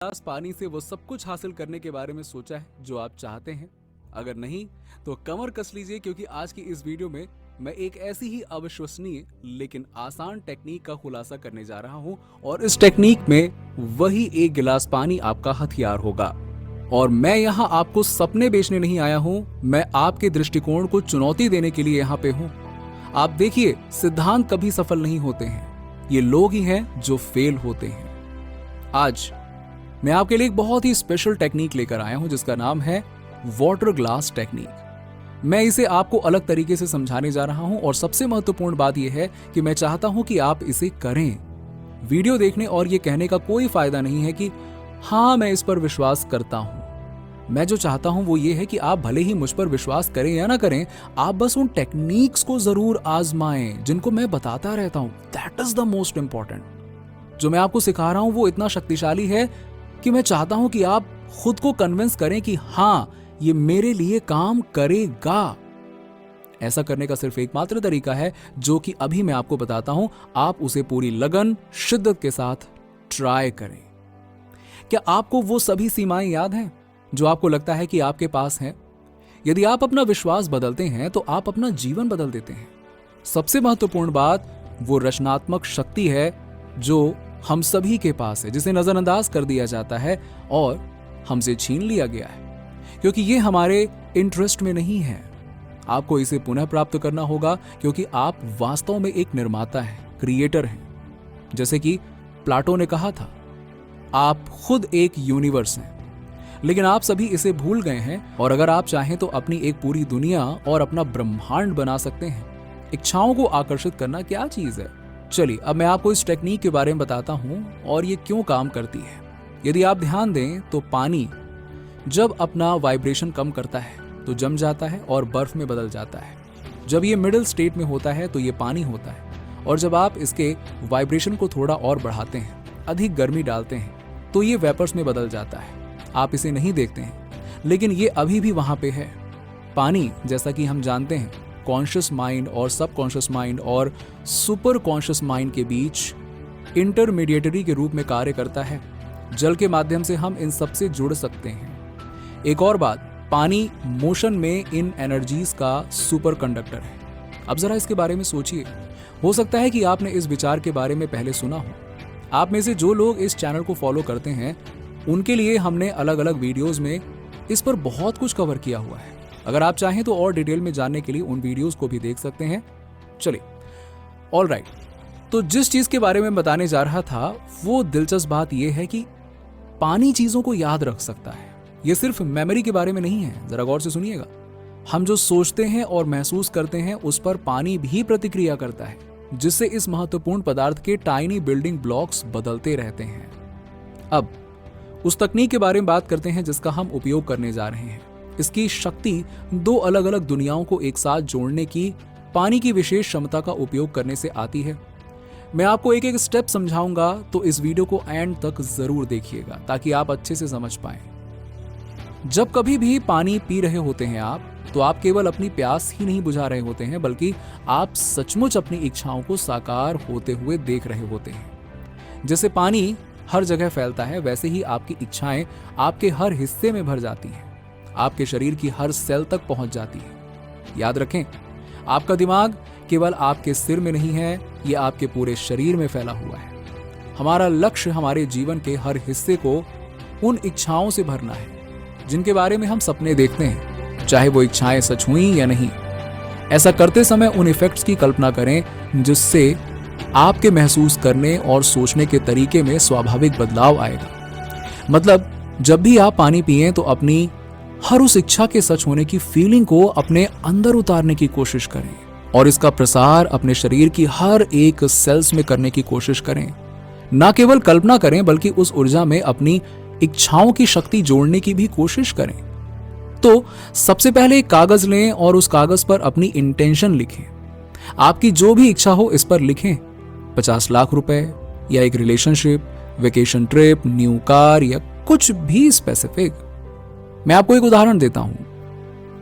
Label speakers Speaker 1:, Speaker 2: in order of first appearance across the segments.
Speaker 1: गिलास पानी से वो सब कुछ हासिल करने के बारे में सोचा है जो आप चाहते हैं? अगर नहीं तो कमर कस लीजिए, क्योंकि आज की इस वीडियो में मैं एक ऐसी ही अविश्वसनीय लेकिन आसान टेक्निक का खुलासा करने जा रहा हूं, और इस टेक्निक में वही एक गिलास पानी आपका हथियार होगा। और मैं यहाँ आपको सपने बेचने नहीं आया हूँ, मैं आपके दृष्टिकोण को चुनौती देने के लिए यहाँ पे हूँ। आप देखिए, सिद्धांत कभी सफल नहीं होते हैं, ये लोग ही हैं जो फेल होते हैं। आज मैं आपके लिए एक बहुत ही स्पेशल टेक्निक लेकर आया हूं जिसका नाम है वाटर ग्लास टेक्निक। मैं इसे आपको अलग तरीके से समझाने जा रहा हूं, और सबसे महत्वपूर्ण बात यह है कि मैं चाहता हूं कि आप इसे करें। वीडियो देखने और ये कहने का कोई फायदा नहीं है कि हाँ मैं इस पर विश्वास करता हूं। मैं जो चाहता हूं वो ये है कि आप भले ही मुझ पर विश्वास करें या ना करें, आप बस उन टेक्निक्स को जरूर आजमाएं जिनको मैं बताता रहता हूं। That is the most important. जो मैं आपको सिखा रहा हूं वो इतना शक्तिशाली है कि मैं चाहता हूं कि आप खुद को कन्विंस करें कि हाँ ये मेरे लिए काम करेगा। ऐसा करने का सिर्फ एकमात्र तरीका है जो कि अभी मैं आपको बताता हूं। आप उसे पूरी लगन, शिद्दत के साथ ट्राई करें। क्या आपको वो सभी सीमाएं याद हैं जो आपको लगता है कि आपके पास हैं? यदि आप अपना विश्वास बदलते हैं तो आप अपना जीवन बदल देते हैं। सबसे महत्वपूर्ण बात वो रचनात्मक शक्ति है जो हम सभी के पास है, जिसे नजरअंदाज कर दिया जाता है और हमसे छीन लिया गया है क्योंकि ये हमारे इंटरेस्ट में नहीं है। आपको इसे पुनः प्राप्त करना होगा क्योंकि आप वास्तव में एक निर्माता हैं, क्रिएटर हैं। जैसे कि प्लाटो ने कहा था, आप खुद एक यूनिवर्स हैं, लेकिन आप सभी इसे भूल गए हैं। और अगर आप चाहें तो अपनी एक पूरी दुनिया और अपना ब्रह्मांड बना सकते हैं। इच्छाओं को आकर्षित करना क्या चीज है? चलिए अब मैं आपको इस टेक्निक के बारे में बताता हूं और ये क्यों काम करती है। यदि आप ध्यान दें तो पानी जब अपना वाइब्रेशन कम करता है तो जम जाता है और बर्फ में बदल जाता है। जब ये मिडिल स्टेट में होता है तो ये पानी होता है, और जब आप इसके वाइब्रेशन को थोड़ा और बढ़ाते हैं, अधिक गर्मी डालते हैं, तो ये वेपर्स में बदल जाता है। आप इसे नहीं देखते हैं लेकिन ये अभी भी वहां पे है। पानी, जैसा कि हम जानते हैं, कॉन्शियस माइंड और सबकॉन्शियस माइंड और सुपर कॉन्शियस माइंड के बीच इंटरमीडिएटरी के रूप में कार्य करता है। जल के माध्यम से हम इन सब से जुड़ सकते हैं। एक और बात, पानी मोशन में इन एनर्जीज का सुपर कंडक्टर है। अब जरा इसके बारे में सोचिए। हो सकता है कि आपने इस विचार के बारे में पहले सुना हो। आप में से जो लोग इस चैनल को फॉलो करते हैं उनके लिए हमने अलग अलग वीडियोस में इस पर बहुत कुछ कवर किया हुआ है। अगर आप चाहें तो और डिटेल में जानने के लिए उन वीडियोस को भी देख सकते हैं। चलिए, ऑल राइट। तो जिस चीज के बारे में बताने जा रहा था वो दिलचस्प बात यह है कि पानी चीजों को याद रख सकता है। यह सिर्फ मेमोरी के बारे में नहीं है। जरा गौर से सुनिएगा। हम जो सोचते हैं और महसूस करते हैं उस पर पानी भी प्रतिक्रिया करता है, जिससे इस महत्वपूर्ण पदार्थ के टाइनी बिल्डिंग ब्लॉक्स बदलते रहते हैं। अब उस तकनीक के बारे में बात करते हैं जिसका हम उपयोग करने जा रहे हैं। इसकी शक्ति दो अलग अलग दुनियाओं को एक साथ जोड़ने की पानी की विशेष क्षमता का उपयोग करने से आती है। मैं आपको एक एक स्टेप समझाऊंगा, तो इस वीडियो को एंड तक जरूर देखिएगा ताकि आप अच्छे से समझ पाएं। जब कभी भी पानी पी रहे होते हैं आप, तो आप केवल अपनी प्यास ही नहीं बुझा रहे होते हैं, बल्कि आप सचमुच अपनी इच्छाओं को साकार होते हुए देख रहे होते हैं। जैसे पानी हर जगह फैलता है, वैसे ही आपकी इच्छाएं आपके हर हिस्से में भर जाती हैं, आपके शरीर की हर सेल तक पहुंच जाती है। याद रखें, आपका दिमाग केवल आपके सिर में नहीं है, ये आपके पूरे शरीर में फैला हुआ है। हमारा लक्ष्य हमारे जीवन के हर हिस्से को उन इच्छाओं से भरना है जिनके बारे में हम सपने देखते हैं, चाहे वो इच्छाएं सच हुई या नहीं। ऐसा करते समय उन इफेक्ट्स की कल्पना करें जिससे आपके महसूस करने और सोचने के तरीके में स्वाभाविक बदलाव आएगा। मतलब जब भी आप पानी पिएं तो अपनी हर उस इच्छा के सच होने की फीलिंग को अपने अंदर उतारने की कोशिश करें और इसका प्रसार अपने शरीर की हर एक सेल्स में करने की कोशिश करें। ना केवल कल्पना करें बल्कि उस ऊर्जा में अपनी इच्छाओं की शक्ति जोड़ने की भी कोशिश करें। तो सबसे पहले एक कागज लें और उस कागज पर अपनी इंटेंशन लिखें। आपकी जो भी इच्छा हो इस पर लिखें। 50 लाख रुपए, या एक relationship, vacation trip, new car, या कुछ भी स्पेसिफिक। मैं आपको एक उदाहरण देता हूं।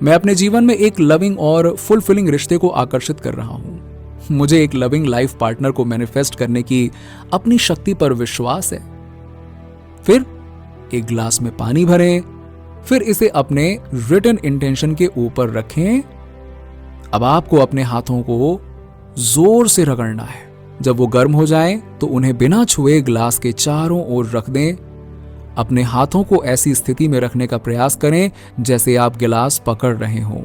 Speaker 1: मैं अपने जीवन में एक लविंग और फुलफिलिंग रिश्ते को आकर्षित कर रहा हूं। मुझे एक लविंग लाइफ पार्टनर को मैनिफेस्ट करने की अपनी शक्ति पर विश्वास है। फिर एक ग्लास में पानी भरें, फिर इसे अपने रिटन इंटेंशन के ऊपर रखें। अब आपको अपने हाथों को जोर से रगड़ना है। जब वो गर्म हो जाएं तो उन्हें बिना छुए ग्लास के चारों ओर रख दें। अपने हाथों को ऐसी स्थिति में रखने का प्रयास करें जैसे आप गिलास पकड़ रहे हों,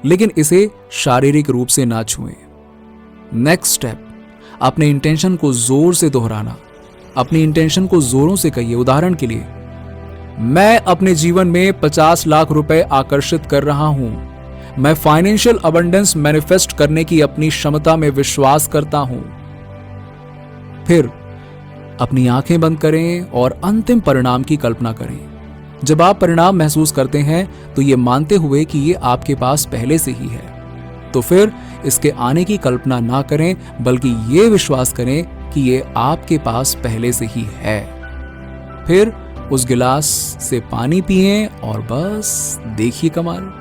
Speaker 1: लेकिन इसे शारीरिक रूप से ना छुएं। नेक्स्ट स्टेप, अपने इंटेंशन को जोर से दोहराना। अपनी इंटेंशन को जोरों से कहिए। उदाहरण के लिए, मैं अपने जीवन में 50 लाख रुपए आकर्षित कर रहा हूं। मैं फाइनेंशियल अबंडेंस मैनिफेस्ट करने की अपनी क्षमता में विश्वास करता हूं। फिर अपनी आंखें बंद करें और अंतिम परिणाम की कल्पना करें। जब आप परिणाम महसूस करते हैं तो ये मानते हुए कि ये आपके पास पहले से ही है, तो फिर इसके आने की कल्पना ना करें, बल्कि ये विश्वास करें कि ये आपके पास पहले से ही है। फिर उस गिलास से पानी पिएं और बस देखिए कमाल।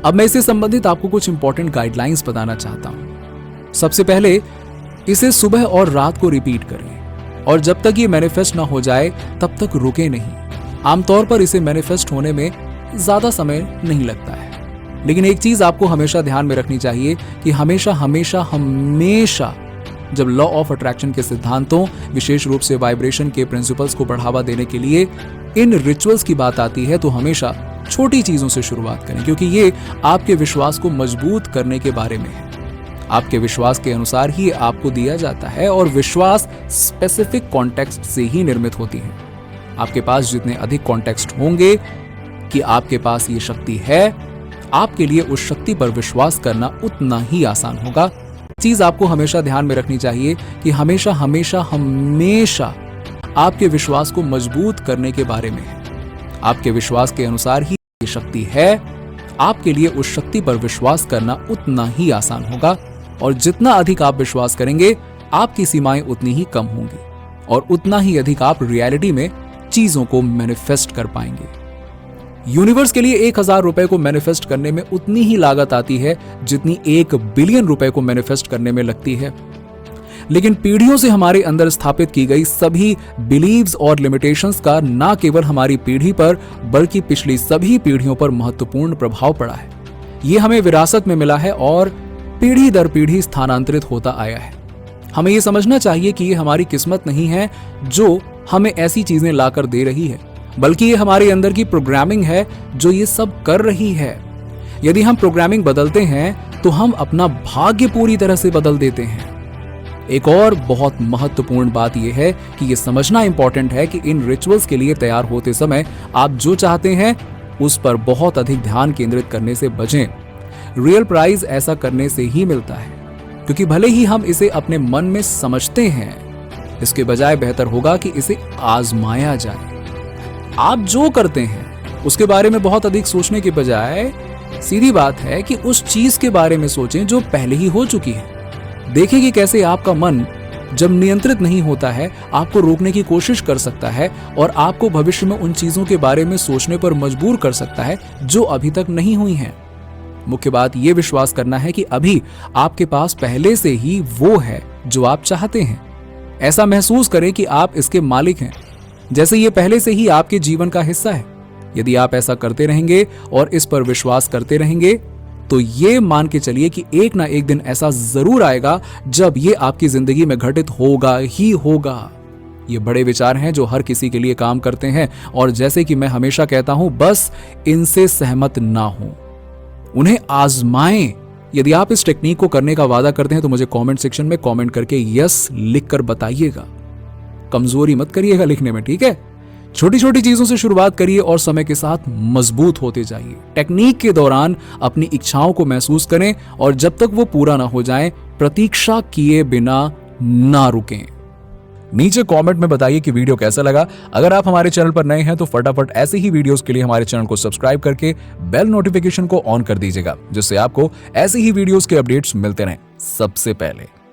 Speaker 1: अब मैं इससे संबंधित आपको कुछ इंपॉर्टेंट गाइडलाइंस बताना चाहता हूं। सबसे पहले, इसे सुबह और रात को रिपीट करें और जब तक ये मैनिफेस्ट ना हो जाए तब तक रुके नहीं। आमतौर पर इसे मैनिफेस्ट होने में ज्यादा समय नहीं लगता है, लेकिन एक चीज आपको हमेशा ध्यान में रखनी चाहिए कि हमेशा हमेशा हमेशा जब लॉ ऑफ अट्रैक्शन के सिद्धांतों, विशेष रूप से वाइब्रेशन के प्रिंसिपल्स को बढ़ावा देने के लिए इन रिचुअल्स की बात आती है, तो हमेशा छोटी चीजों से शुरुआत करें, क्योंकि ये आपके विश्वास को मजबूत करने के बारे में है। आपके विश्वास के अनुसार ही आपको दिया जाता है और विश्वास स्पेसिफिक कॉन्टेक्स्ट से ही निर्मित होती है। आपके पास जितने अधिक कॉन्टेक्स्ट होंगे कि आपके पास ये शक्ति है, आपके लिए उस शक्ति पर विश्वास करना उतना ही आसान होगा। चीज आपको हमेशा ध्यान में रखनी चाहिए कि हमेशा हमेशा हमेशा आपके विश्वास को मजबूत करने के बारे में है। आपके विश्वास के अनुसार ही ये शक्ति है, आपके लिए उस शक्ति पर विश्वास करना उतना ही आसान होगा, और जितना अधिक आप विश्वास करेंगे आपकी सीमाएं उतनी ही कम होंगी और उतना ही अधिक आप रियलिटी में चीजों को मैनिफेस्ट कर पाएंगे। यूनिवर्स के लिए 1000 रुपए को मैनिफेस्ट करने में उतनी ही लागत आती है जितनी 1 बिलियन रुपए को मैनिफेस्ट करने में लगती है। लेकिन पीढ़ियों से हमारे अंदर स्थापित की गई सभी बिलीव्स और लिमिटेशंस का ना केवल हमारी पीढ़ी पर बल्कि पिछली सभी पीढ़ियों पर महत्वपूर्ण प्रभाव पड़ा है। ये हमें विरासत में मिला है और पीढ़ी दर पीढ़ी स्थानांतरित होता आया है। हमें ये समझना चाहिए कि ये हमारी किस्मत नहीं है जो हमें ऐसी चीजें लाकर दे रही है, बल्कि ये हमारे अंदर की प्रोग्रामिंग है जो ये सब कर रही है। यदि हम प्रोग्रामिंग बदलते हैं तो हम अपना भाग्य पूरी तरह से बदल देते हैं। एक और बहुत महत्वपूर्ण बात यह है कि यह समझना इंपॉर्टेंट है कि इन रिचुअल्स के लिए तैयार होते समय आप जो चाहते हैं उस पर बहुत अधिक ध्यान केंद्रित करने से बचें। रियल प्राइज ऐसा करने से ही मिलता है, क्योंकि भले ही हम इसे अपने मन में समझते हैं, इसके बजाय बेहतर होगा कि इसे आजमाया जाए। आप जो करते हैं उसके बारे में बहुत अधिक सोचने के बजाय सीधी बात है कि उस चीज के बारे में सोचें जो पहले ही हो चुकी है। देखें कि कैसे आपका मन जब नियंत्रित नहीं होता है आपको रोकने की कोशिश कर सकता है और आपको भविष्य में उन चीजों के बारे में सोचने पर मजबूर कर सकता है जो अभी तक नहीं हुई हैं। मुख्य बात यह विश्वास करना है कि अभी आपके पास पहले से ही वो है जो आप चाहते हैं। ऐसा महसूस करें कि आप इसके मालिक हैं, जैसे ये पहले से ही आपके जीवन का हिस्सा है। यदि आप ऐसा करते रहेंगे और इस पर विश्वास करते रहेंगे तो ये मान के चलिए कि एक ना एक दिन ऐसा जरूर आएगा जब ये आपकी जिंदगी में घटित होगा ही होगा। ये बड़े विचार हैं जो हर किसी के लिए काम करते हैं और जैसे कि मैं हमेशा कहता हूं, बस इनसे सहमत ना हो, उन्हें आजमाएं। यदि आप इस टेक्निक को करने का वादा करते हैं तो मुझे कमेंट सेक्शन में कमेंट करके यस लिखकर बताइएगा। कमजोरी मत करिएगा लिखने में, ठीक है? छोटी छोटी चीजों से शुरुआत करिए और समय के साथ मजबूत होते जाइए। टेक्निक के दौरान अपनी इच्छाओं को महसूस करें और जब तक वो पूरा ना हो जाए प्रतीक्षा किए बिना ना रुकें। नीचे कमेंट में बताइए कि वीडियो कैसा लगा। अगर आप हमारे चैनल पर नए हैं तो फटाफट ऐसे ही वीडियोस के लिए हमारे चैनल को सब्सक्राइब करके बेल नोटिफिकेशन को ऑन कर दीजिएगा, जिससे आपको ऐसे ही वीडियोस के अपडेट्स मिलते रहें सबसे पहले।